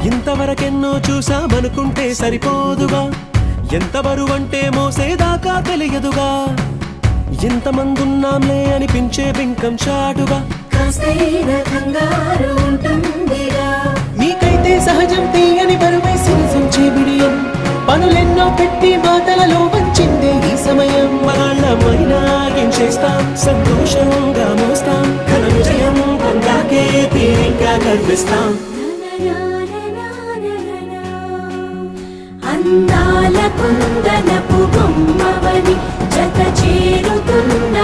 ఇంతవరకెన్నో చూసామనుకుంటే సరిపోదుగా, ఎంత బరువంటే మోసేదాకా తెలియదుగా, ఇంతమందున్నాంలే అనిపించే బింకం చాటుగా మీకైతే సహజం తీయని బరువై సిరిసొంచే బిడియం, పనులెన్నో పెట్టి మాటలలో వంచిందే ఈ సమయం. మగాళ్ళమైనా ఏం చేస్తాం, సంతోషంగా మోస్తాం, ఘన విజయం పొందాకే తీరిగ్గా గర్విస్తాం. అందాల కుందనపు బొమ్మవని జత చేరుతున్న